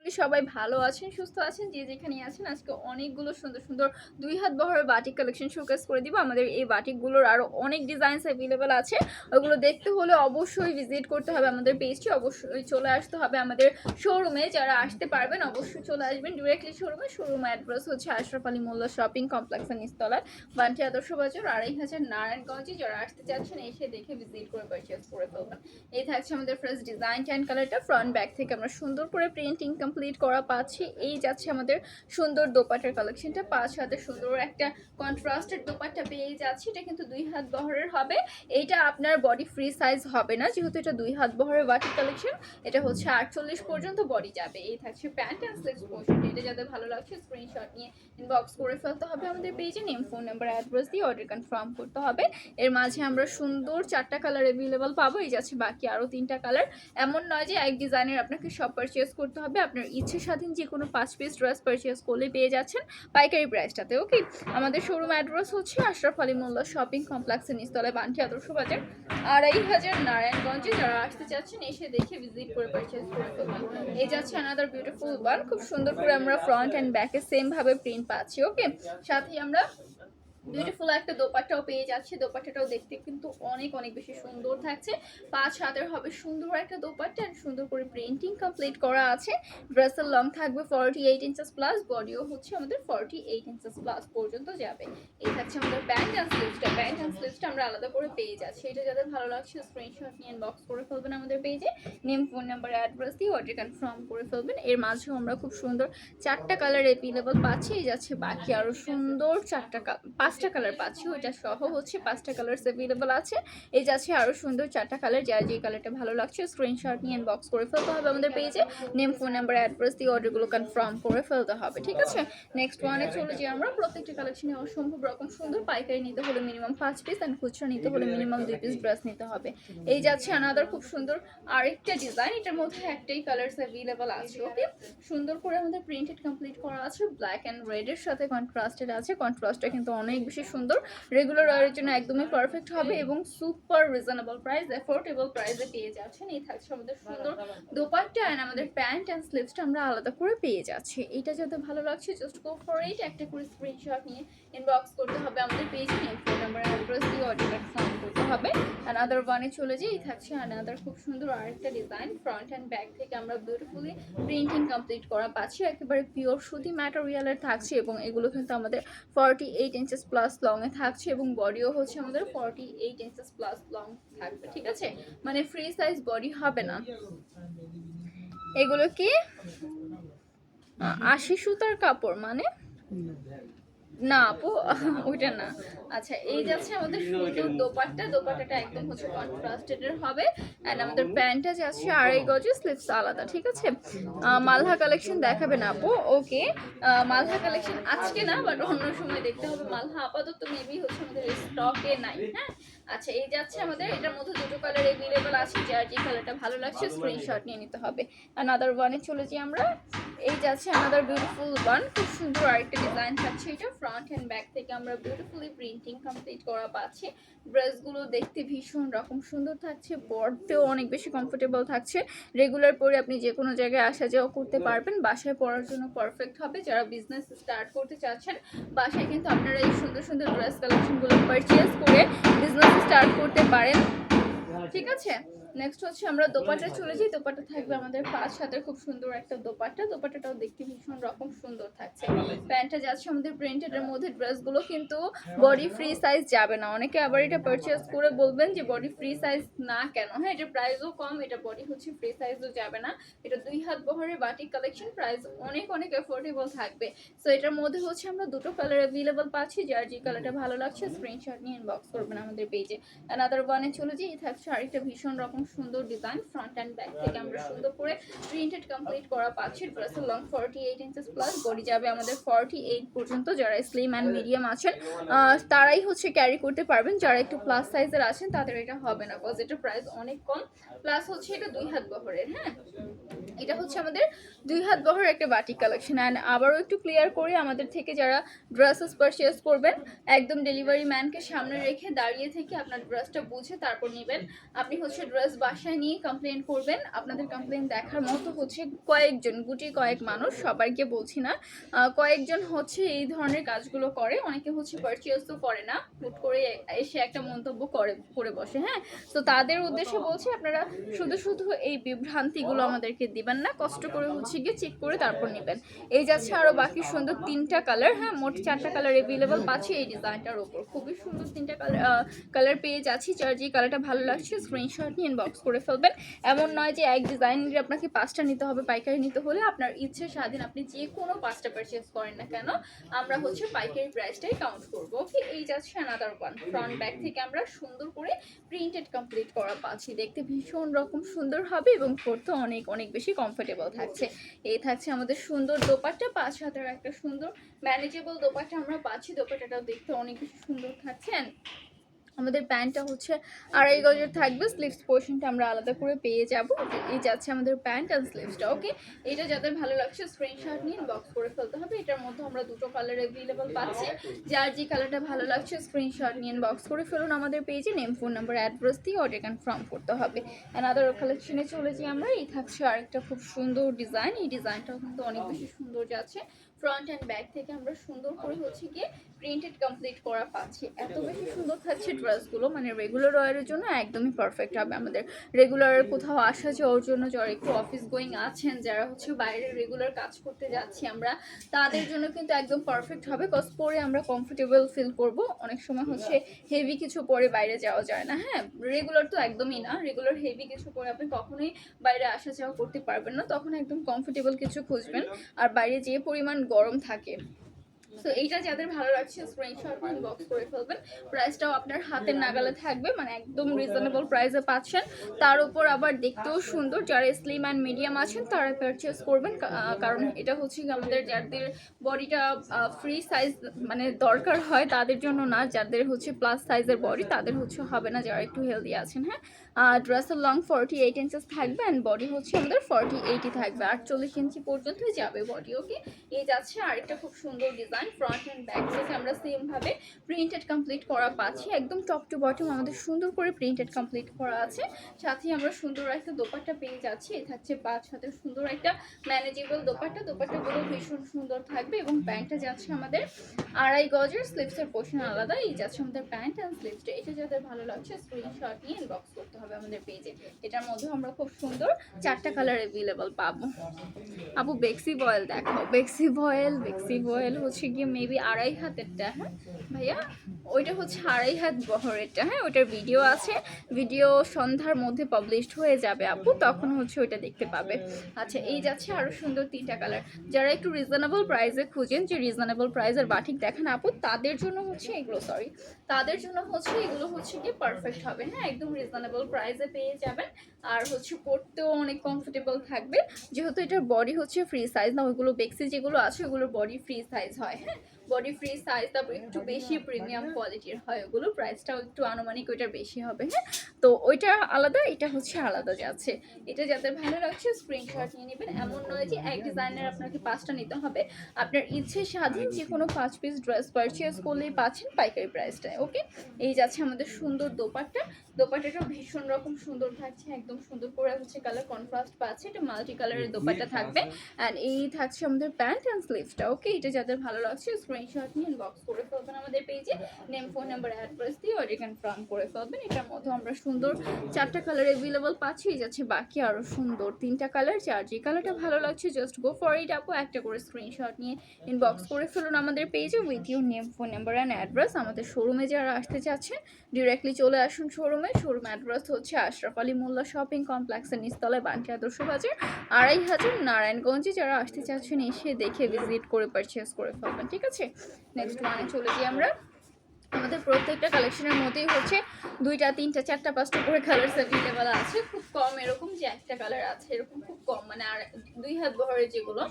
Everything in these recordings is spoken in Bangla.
করি সবাই ভালো আছেন, সুস্থ আছেন, যে যেখানেই আছেন। আজকে অনেকগুলো সুন্দর সুন্দর 2 হাত বহরের বাটিক কালেকশন শোকেস করে দিব। আমাদের এই বাটিকগুলোর আরও অনেক ডিজাইনস অ্যাভেলেবেল আছে। ওগুলো দেখতে হলে অবশ্যই ভিজিট করতে হবে আমাদের পেজটি, অবশ্যই চলে আসতে হবে আমাদের শোরুমে। যারা আসতে পারবেন অবশ্যই চলে আসবেন ডিরেক্টলি শোরুমে। শোরুম অ্যাড্রেস হচ্ছে আশরাফ আলী মোল্লা শপিং কমপ্লেক্সের নিচতলায়, বান্টি আদর্শ বাজার, 2500 নারায়ণগঞ্জে। যারা আসতে চাচ্ছেন এসে দেখে ভিজিট করে পারচেজ করে ফেলবেন। এই থাকছে আমাদের ফার্স্ট ডিজাইন ট্যান কালারটা, ফ্রন্ট ব্যাক থেকে আমরা সুন্দর করে প্রিন্টিং কমপ্লিট করা পাচ্ছি। এই যাচ্ছে আমাদের সুন্দর দোপাট্টার কালেকশনটা, 5 হাতে সুন্দর একটা কন্ট্রাস্টেড দোপাট্টা পেয়ে যাচ্ছি। এটা কিন্তু 2 হাত বহরের হবে। এইটা আপনার বডি ফ্রি সাইজ হবে না, যেহেতু এটা 2 হাত বহরের বাটিক কালেকশন। এটা হচ্ছে 48 পর্যন্ত বডি যাবে। এই থাকছে প্যান্ট অ্যান্ড স্লিভস পোর্শন। এটা যাদের ভালো লাগছে স্ক্রিনশট নিয়ে ইনবক্স করে ফেলতে হবে আমাদের পেজে। নেম, ফোন নাম্বার, অ্যাড্রেস দিয়ে অর্ডার কনফার্ম করতে হবে। এর মাঝে আমরা সুন্দর 4টা কালার অ্যাভেলেবল পাবো। এই যাচ্ছে বাকি আরও 3টা কালার। এমন নয় যে এক ডিজাইনের আপনাকে সব পারচেস করতে হবে, আপনার ইচ্ছে স্বাধীন যে কোনো 5 পিস ড্রেস পারচেস করলে পেয়ে যাচ্ছেন পাইকারি প্রাইসটাতে। ওকে, আমাদের শোরুম অ্যাড্রেস হচ্ছে আশরাফ আলী মোল্লা শপিং কমপ্লেক্সের নিচতলায়, বান্টি আদর্শ বাজার, 2500 নারায়ণগঞ্জে। যারা আসতে চাচ্ছেন এসে দেখে ভিজিট করে পারচেস করে ফেলবেন। এই যাচ্ছে আনাদার বিউটিফুল ওয়ান, খুব সুন্দর করে আমরা ফ্রন্ট অ্যান্ড ব্যাকে সেম ভাবে প্রিন্ট পাচ্ছি। ওকে, সাথে আমরা বিউটিফুল একটা দোপাট্টাও পেয়ে যাচ্ছে। দোপাট্টাটাও দেখতে কিন্তু অনেক অনেক বেশি সুন্দর থাকছে। 5 হাতের হবে সুন্দর একটা দোপাট্টা, সুন্দর করে প্রিন্টিং কমপ্লিট করা আছে। ড্রেসের লং থাকবে 48 ইঞ্চেস প্লাস, বডিও হচ্ছে আমাদের 48 ইঞ্চেস প্লাস পর্যন্ত যাবে। এই থাকছে আমাদের প্যান্ট অ্যান্ড স্লিভসটা। প্যান্ট অ্যান্ড স্লিভসটা আমরা আলাদা করে পেয়ে যাচ্ছি। এটা যাদের ভালো লাগছে স্ক্রিনশট নিয়ে ইনবক্স করে ফেলবেন আমাদের পেজে। নেম, ফোন নাম্বার, অ্যাড্রেস দিয়ে অর্ডার কনফার্ম করে ফেলবেন। এর মাঝেও আমরা খুব সুন্দর 4টা কালার অ্যাভেলেবল পাচ্ছি। এই যাচ্ছে বাকি আরও সুন্দর 5টা কালার পাচ্ছি, ওইটা সহ হচ্ছে 5টা কালার অ্যাভেলেবল আছে। এই যাচ্ছে আরও সুন্দর 4টা কালার। যার যে কালারটা ভালো লাগছে স্ক্রিনশট নিয়ে ইনবক্স করে ফেলতে হবে আমাদের পেজে। নেম, ফোন নাম্বার, অ্যাড্রেস দিয়ে অর্ডারগুলো কনফার্ম করে ফেলতে হবে, ঠিক আছে। নেক্সট ওয়ানে চলে যাই আমরা। প্রত্যেকটা কালেকশনে অসম্ভব রকম সুন্দর। পাইকারি নিতে হলে মিনিমাম 5 পিস, অ্যান্ড খুচরা নিতে হলে মিনিমাম 2 পিস ড্রেস নিতে হবে। এই যাচ্ছে আনাদার খুব সুন্দর আরেকটা ডিজাইন। এটার মধ্যে একটাই কালার অ্যাভেলেবল আছে। ওকে, সুন্দর করে আমাদের প্রিন্টেড কমপ্লিট করা আছে, ব্ল্যাক অ্যান্ড রেডের সাথে কন্ট্রাস্টেড আছে। কন্ট্রাস্টটা কিন্তু অনেক বেশি সুন্দর, রেগুলার ওয়ারের জন্য একদমই পারফেক্ট হবে এবং সুপার রিজনেবল প্রাইস, অ্যাফোর্ডেবল প্রাইসে পেয়ে যাচ্ছেন। এই থাকছে আমাদের সুন্দর দোপাট্টা অ্যান্ড আমাদের প্যান্ট অ্যান্ড স্লিভসটা আমরা আলাদা করে পেয়ে যাচ্ছি। এটা যাতে ভালো লাগছে জাস্ট গো ফর ইট। একটা করে স্ক্রিনশট নিয়ে ইনবক্স করতে হবে আমাদের পেজে। নেম, ফোন নাম্বার, অ্যাড্রেস দিয়ে অর্ডার কনফার্ম করতে হবে। আনাদার ওয়ানে চলে যাই। এই থাকছে আনাদার খুব সুন্দর আরেকটা ডিজাইন। ফ্রন্ট অ্যান্ড ব্যাক থেকে আমরা বিউটিফুলি প্রিন্টিং কমপ্লিট করা পাচ্ছি। একেবারে পিওর সুতি ম্যাটেরিয়ালের থাকছে এবং এগুলো কিন্তু আমাদের 48 ইঞ্চেস প্লাস লং এ থাকছে এবং বডিও হচ্ছে আমাদের 48 ইঞ্চেস প্লাস লং থাকবে, ঠিক আছে। মানে ফ্রি সাইজ বডি হবে না। এগুলো কি 80 সুতার কাপড় মানে না আপু, ওইটা না। আচ্ছা, এই যাচ্ছে আমাদের সুন্দর দোপাট্টা। দোপাট্টাটা একদম হচ্ছে কন্ট্রাস্টেড এর হবে, এন্ড আমাদের প্যান্টটা যাচ্ছে 2.5 গজের, স্লিভস আলাদা, ঠিক আছে। মালহা কালেকশন দেখাবেন আপু? ওকে, মালহা কালেকশন আজকে না, বাট অন্য সময় দেখতে হবে। মালহা আপাতত মেবি হচ্ছে আমাদের স্টকে নাই। হ্যাঁ, আচ্ছা, এই যাচ্ছে আমাদের, এটার মধ্যে দুটো কালার অ্যাভেলেবল আছে। যার যে কালারটা ভালো লাগছে স্ক্রিনশট নিয়ে নিতে হবে। আনাদার ওয়ানে চলে যাই আমরা। এই যাচ্ছে আনাদার বিউটিফুল ওয়ান, খুব সুন্দর আরেকটা ডিজাইন থাকছে। এটা ফ্রন্ট অ্যান্ড ব্যাক থেকে আমরা বিউটিফুলি প্রিন্টিং কমপ্লিট করা পাচ্ছি। ড্রেসগুলো দেখতে ভীষণ রকম সুন্দর থাকছে, পরতেও অনেক বেশি কমফোর্টেবল থাকছে। রেগুলার পরে আপনি যে কোনো জায়গায় আসা যাওয়া করতে পারবেন, বাসায় পরার জন্য পারফেক্ট হবে। যারা বিজনেস স্টার্ট করতে চাচ্ছেন বাসায় কিন্তু আপনারা এই সুন্দর সুন্দর ড্রেস কালেকশনগুলো পারচেজ করে বিজনেস স্টার্ট করতে পারেন, ঠিক আছে। নেক্সট হচ্ছে আমরা দোপাট্টা চলে যাই। দোপাট্টা থাকবে আমাদের 5 হাতের খুব সুন্দর একটা দোপাট্টা। দোপাট্টাটাও দেখতে ভীষণ রকম সুন্দর থাকছে। প্যান্টটা যাচ্ছে আমাদের প্রিন্টেড এর মধ্যে। ড্রেসগুলো কিন্তু বডি ফ্রি সাইজ যাবে না। অনেকে আবার এটা পারচেজ করে বলবেন যে বডি ফ্রি সাইজ না কেন। হ্যাঁ, এটা প্রাইসও কম, এটা বডি হচ্ছে ফ্রি সাইজও যাবে না। এটা 2 হাত বহরের বাটিক কালেকশন, প্রাইস অনেক অনেক অ্যাফোর্ডেবল থাকবে। সো এটার মধ্যে হচ্ছে আমরা দুটো কালার অ্যাভেলেবল পাচ্ছি। যার যে কালারটা ভালো লাগছে স্ক্রিনশট নিয়ে ইনবক্স করবেন আমাদের পেজে। অ্যানাদার ওয়ানে চলে যাই। থাকছে আরেকটা ভীষণ রকম সুন্দর ডিজাইন। ফ্রন্ট অ্যান্ড ব্যাক থেকে আমরা সুন্দর করে প্রিন্টেড কমপ্লিট করা পাচ্ছি। ড্রেসের লং 48 ইঞ্চেস প্লাস, বডি যাবে আমাদের 48 পর্যন্ত। যারা স্লিম অ্যান্ড মিডিয়াম আছেন তারাই হচ্ছে ক্যারি করতে পারবেন। যারা একটু প্লাস সাইজের আছেন তাদের এটা হবে না, বিকজ এটা প্রাইস অনেক কম। প্লাস হচ্ছে এটা 2 হাত বহরের। হ্যাঁ, এটা হচ্ছে আমাদের 2 হাত বহরের একটা বাটিক কালেকশন। অ্যান্ড আবারও একটু ক্লিয়ার করি, আমাদের থেকে যারা ড্রেসেস পারচেস করবেন একদম ডেলিভারি ম্যানকে সামনে রেখে দাঁড়িয়ে থেকে আপনার ড্রেসটা বুঝে তারপর নেবেন। আপনি হচ্ছে ড্রেস বাসায় নিয়ে কমপ্লেন করবেন, আপনাদের কমপ্লেন দেখার মতো হচ্ছে কয়েকজন, গুটি কয়েক মানুষ, সবাইকে বলছি না, কয়েকজন হচ্ছে এই ধরনের কাজগুলো করে। অনেকে হচ্ছে পারচেসও করে না, হুট করে এসে একটা মন্তব্য করে বসে। হ্যাঁ, তো তাদের উদ্দেশ্যে বলছি আপনারা শুধু শুধু এই বিভ্রান্তিগুলো আমাদেরকে দিবেন না, কষ্ট করে হচ্ছে গিয়ে চেক করে তারপর নেবেন। এই যাচ্ছে আরো বাকি সুন্দর 3টা কালার। হ্যাঁ, মোট 4টা কালার অ্যাভেলেবল পাচ্ছি এই ডিজাইনটার উপর। খুবই সুন্দর 3টা কালার পেয়ে যাচ্ছি। যার যে কালারটা ভালো লাগছে স্ক্রিনশট নিয়ে ইনবক্স করে ফেলবেন। এমন নয় যে এক ডিজাইনের আপনাকে 5টা নিতে হবে, পাইকারি নিতে হলে আপনার ইচ্ছে স্বাধীন, আপনি যে কোনো 5টা পারচেস করেন না কেন, আমরা হচ্ছে পাইকারি প্রাইসটাই কাউন্ট করবো। ওকে, এই যাচ্ছে অ্যানাদার ওয়ান। ফ্রন্ট ব্যাক থেকে আমরা সুন্দর করে প্রিন্টেড কমপ্লিট করা পাচ্ছি, দেখতে ভীষণ রকম সুন্দর হবে এবং পরতে অনেক অনেক বেশি কমফোর্টেবল থাকছে। এই থাকছে আমাদের সুন্দর দোপাট্টা, 5 হাতের একটা সুন্দর ম্যানেজেবল দোপাট্টা আমরা পাচ্ছি। দোপাট্টাটাও দেখতে অনেক বেশি সুন্দর থাকছে। আমাদের প্যান্টটা হচ্ছে 2.5 গজের থাকবে, স্লিভস পোর্শনটা আমরা আলাদা করে পেয়ে যাব। এই যাচ্ছে আমাদের প্যান্ট অ্যান্ড স্লিভসটা। ওকে, এটা যাদের ভালো লাগছে স্ক্রিনশট নিয়ে ইনবক্স করে ফেলতে হবে। এটার মধ্যে আমরা 2টো কালার অ্যাভেলেবল পাচ্ছি। যার যে কালারটা ভালো লাগছে স্ক্রিনশট নিয়ে ইনবক্স করে ফেলুন আমাদের পেজে, নেম, ফোন নাম্বার, অ্যাড্রেস দিয়ে অর্ডার কনফার্ম করতে হবে। অ্যানাদার কালেকশনে চলে যাই আমরা। এই থাকছে আরেকটা খুব সুন্দর ডিজাইন। এই ডিজাইনটাও কিন্তু অনেক বেশি সুন্দর যাচ্ছে। ফ্রন্ট অ্যান্ড ব্যাক থেকে আমরা সুন্দর করে হচ্ছে গিয়ে প্রিন্টেড কমপ্লিট করা পাচ্ছি। এত বেশি সুন্দর থাকছে ড্রেসগুলো, মানে রেগুলার ওয়ারের জন্য একদমই পারফেক্ট হবে। আমাদের রেগুলার কোথাও আসা যাওয়ার জন্য, যারা একটু অফিস গোয়িং আছেন, যারা হচ্ছে বাইরে রেগুলার কাজ করতে যাচ্ছি আমরা, তাদের জন্য কিন্তু একদম পারফেক্ট হবে। কজ পরে আমরা কমফোর্টেবল ফিল করব। অনেক সময় হচ্ছে হেভি কিছু পরে বাইরে যাওয়া যায় না। হ্যাঁ, রেগুলার তো একদমই না, রেগুলার হেভি কিছু পরে আপনি কখনোই বাইরে আসা যাওয়া করতে পারবেন না। তখন একদম কমফোর্টেবল কিছু খুঁজবেন, আর বাইরে যে পরিমাণ গরম থাকে। সো এইটা যাদের ভালো লাগছে স্ক্রিনশট ইনবক্স করে ফেলবেন। প্রাইসটাও আপনার হাতের নাগালে থাকবে, মানে একদম রিজনেবল প্রাইসে পাচ্ছেন। তার উপর আবার দেখতেও সুন্দর। যারা স্লিম অ্যান্ড মিডিয়াম আছেন তারা পারচেস করবেন, কারণ এটা হচ্ছে আমাদের যাদের বডিটা ফ্রি সাইজ মানে দরকার হয় তাদের জন্য না, যাদের হচ্ছে প্লাস সাইজের বডি তাদের হচ্ছে হবে না, যারা একটু হেলদি আছেন। হ্যাঁ, ড্রেসের লং 48 ইঞ্চেস থাকবে অ্যান্ড বডি হচ্ছে আমাদের 48ই থাকবে, 48 ইঞ্চি পর্যন্ত যাবে বডি। ওকে, এই যাচ্ছে আরেকটা খুব সুন্দর ডিজাইন। ফ্রন্ট অ্যান্ড ব্যাক থেকে আমরা সেম ভাবে প্রিন্টেড কমপ্লিট করা পাচ্ছি। একদম টপ টু বটম আমাদের সুন্দর করে প্রিন্টেড কমপ্লিট করা আছে। সাথে আমরা সুন্দর একটা দোপাট্টা পেয়ে যাচ্ছি। এই থাকছে 5 হাতের সুন্দর একটা ম্যানেজেবল দোপাট্টা। দোপাট্টাগুলো ভীষণ সুন্দর থাকবে এবং প্যান্টটা যাচ্ছে আমাদের 2.5 গজের, স্লিভসের পোর্শন আলাদা। এই যাচ্ছে আমাদের প্যান্ট অ্যান্ড স্লিভসটা। এটা যাদের ভালো লাগছে স্ক্রিনশট নিয়ে ইনবক্স করতে হবে আমাদের পেজে। এটার মধ্যে আমরা খুব সুন্দর 4টা কালার অ্যাভেলেবল পাবো। আপু বেক্সি বয়েল দেখাও। বেক্সি বয়েল হচ্ছে গিয়ে মেবি 2.5 হাতেরটা। হ্যাঁ ভাইয়া, ওইটা হচ্ছে 2.5 হাত বহরেরটা। হ্যাঁ, ওইটার ভিডিও আছে, ভিডিও সন্ধ্যার মধ্যে পাবলিশড হয়ে যাবে আপু, তখন হচ্ছে ওইটা দেখতে পাবে। আচ্ছা, এই যাচ্ছে আরো সুন্দর 3টা কালার। যারা একটু রিজনেবল প্রাইসে খুঁজেন, যে রিজনেবল প্রাইসের বাটিক দেখেন আপু, তাদের জন্য হচ্ছে এগুলো, তাদের জন্য হচ্ছে এগুলো হচ্ছে গিয়ে পারফেক্ট হবে। হ্যাঁ, একদম রিজনেবল প্রাইসে পেয়ে যাবেন। আর হচ্ছে পরতেও অনেক কমফোর্টেবল থাকবে, যেহেতু এটার বডি হচ্ছে ফ্রি সাইজ না। ওইগুলো বেক্সি যেগুলো আছে ওগুলোর বডি ফ্রি সাইজ হয়। হ্যাঁ, বডি ফ্রি সাইজ, তারপর একটু বেশি প্রিমিয়াম কোয়ালিটির হয় ওগুলো, প্রাইসটাও একটু আনুমানিক ওইটার বেশি হবে। হ্যাঁ, তো ওইটা আলাদা, এটা হচ্ছে আলাদা যাচ্ছে। এটা যাদের ভালো লাগছে স্ক্রিনশট নিয়ে নেবেন। এমন নয় যে এক ডিজাইনের আপনাকে 5টা নিতে হবে, আপনার ইচ্ছে স্বাধীন যে কোনো 5 পিস ড্রেস পারচেস করলেই পাচ্ছেন পাইকারি প্রাইসটায়। ওকে, এই যাচ্ছে আমাদের সুন্দর দোপাট্টা। দোপাট্টাটা ভীষণ রকম সুন্দর থাকছে, একদম সুন্দর করে হচ্ছে কালার কন্ট্রাস্ট পাচ্ছে। এটা মাল্টি কালারের দোপাট্টা থাকবে অ্যান্ড এই থাকছে আমাদের প্যান্ট অ্যান্ড স্লিভসটা। ওকে, এটা যাদের ভালো লাগছে স্ক্রিনশট নিয়ে ইনবক্স করে ফেলবেন আমাদের পেজে, নেম, ফোন নাম্বার, অ্যাড্রেস দিয়ে অর্ডার কনফার্ম করে ফেলবেন। এটার মধ্যে আমরা সুন্দর 4টা কালার অ্যাভেলেবল পাচ্ছি। এই যাচ্ছে বাকি আরো সুন্দর 3টা কালার। যার যে কালারটা ভালো লাগছে জাস্ট গো ফর ইট আপু, একটা করে স্ক্রিনশট নিয়ে ইনবক্স করে ফেলুন আমাদের পেজে with your name, phone number and address. আমাদের শোরুমে যারা আসতে চাচ্ছেন ডিরেক্টলি চলে আসুন শোরুমে। শোরুম অ্যাড্রেস হচ্ছে আশরাফ আলী মোল্লা শপিং কমপ্লেক্সের নিচতলায়, বান্টি আদর্শ বাজার, 2.5 হাজার, নারায়ণগঞ্জে। যারা আসতে চাচ্ছেন এসে দেখে ভিজিট করে পারচেস করে ফেলবেন। ঠিক আছে, নেক্সট ওয়ানে চলে যাই আমরা। আমাদের প্রত্যেকটা কালেকশনের মধ্যেই হচ্ছে 2টা 3টা 4টা 5টা করে কালার অ্যাভেলেবেল আছে। খুব কম এরকম যে একটা কালার আছে, এরকম খুব কম, মানে আর 2 হাত বহরের যেগুলো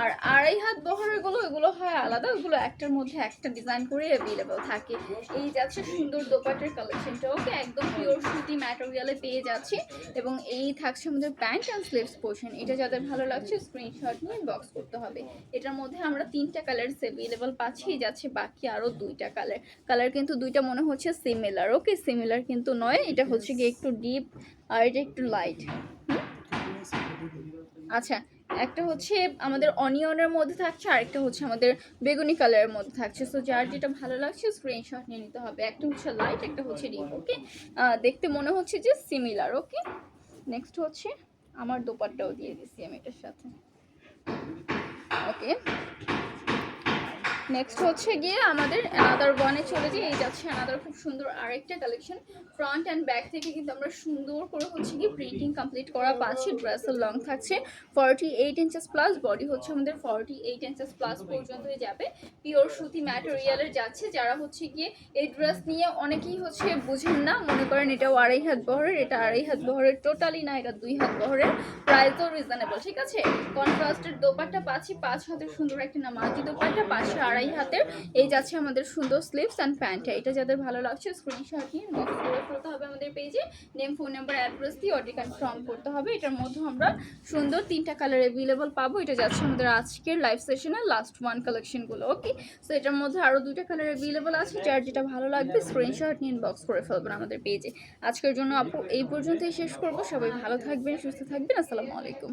আর 2.5 হাত বহরের গুলো এগুলো হয় আলাদা, ওগুলো একটার মধ্যে একটা ডিজাইন করে অ্যাভেলেবেল থাকে। এই যাচ্ছে সুন্দর দোপাট্টার কালেকশনটা, ওকে একদম পিওর সুতি ম্যাটেরিয়ালে পেয়ে যাচ্ছি। এবং এই থাকছে আমাদের প্যান্ট অ্যান্ড স্লিভস পোর্শন। এটা যাদের ভালো লাগছে স্ক্রিনশট নিয়ে ইনবক্স করতে হবে। এটার মধ্যে আমরা 3টা কালার অ্যাভেলেবেল পাচ্ছি, যাচ্ছে বাকি আরও 2টা কালার। কালার কিন্তু 2টা মনে হচ্ছে সিমিলার, ওকে সিমিলার কিন্তু নয়, এটা হচ্ছে গিয়ে একটু ডিপ আর এটা একটু লাইট। আচ্ছা, একটা হচ্ছে আমাদের অনিয়নের মধ্যে থাকছে, আরেকটা হচ্ছে আমাদের বেগুনি কালারের মধ্যে থাকছে। সো যার যেটা ভালো লাগছে স্ক্রিনশট নিয়ে নিতে হবে। একটা হচ্ছে লাইট, একটা হচ্ছে ডিপ, ওকে দেখতে মনে হচ্ছে যে সিমিলার। ওকে নেক্সট হচ্ছে আমার দোপাট্টাও দিয়ে দিচ্ছি আমি এটার সাথে। ওকে নেক্সট হচ্ছে গিয়ে আমাদের অ্যানাদার ওয়ানে চলে যাই। এই যাচ্ছে অ্যানাদার খুব সুন্দর আরেকটা কালেকশন। ফ্রন্ট অ্যান্ড ব্যাক থেকে কিন্তু আমরা সুন্দর করে হচ্ছে গিয়ে প্রিন্টিং কমপ্লিট করা পাচ্ছি। ড্রেসের লং থাকছে 48 ইঞ্চেস প্লাস, বডি হচ্ছে আমাদের 48 ইঞ্চেস প্লাস পর্যন্তই যাবে। পিওর সুতি ম্যাটেরিয়ালের যাচ্ছে। যারা হচ্ছে গিয়ে এই ড্রেস নিয়ে অনেকেই হচ্ছে বুঝেন না, মনে করেন এটাও 2.5 হাত বহরের, এটা 2.5 হাত বহরের টোটালি না, এটা 2 হাত বহরের, প্রাইসও রিজনেবল, ঠিক আছে। কন্ট্রাস্টের দোপাট্টা পাচ্ছি 5 হাতের সুন্দর একটা নামাজি দোপাট্টা, পাশে 2.5 হাতের। এই যাচ্ছে আমাদের সুন্দর স্লিভস অ্যান্ড প্যান্টটা। এটা যাদের ভালো লাগছে স্ক্রিনশট নিয়ে ইনবক্স করে ফেলতে হবে আমাদের পেজে। নেম, ফোন নাম্বার, অ্যাড্রেস দিয়ে অর্ডার কনফার্ম করতে হবে। এটার মধ্যে আমরা সুন্দর 3টা কালার অ্যাভেলেবল পাবো। এটা যাচ্ছে আমাদের আজকের লাইভ সেশনের লাস্ট ওয়ান কালেকশনগুলো, ওকে। সো এটার মধ্যে আরও 2টা কালার অ্যাভেলেবল আছে, যার যেটা ভালো লাগবে স্ক্রিনশট নিয়ে ইনবক্স করে ফেলবেন আমাদের পেজে। আজকের জন্য আপু এই পর্যন্তই শেষ করবো। সবাই ভালো থাকবেন, সুস্থ থাকবেন, আসসালামু আলাইকুম।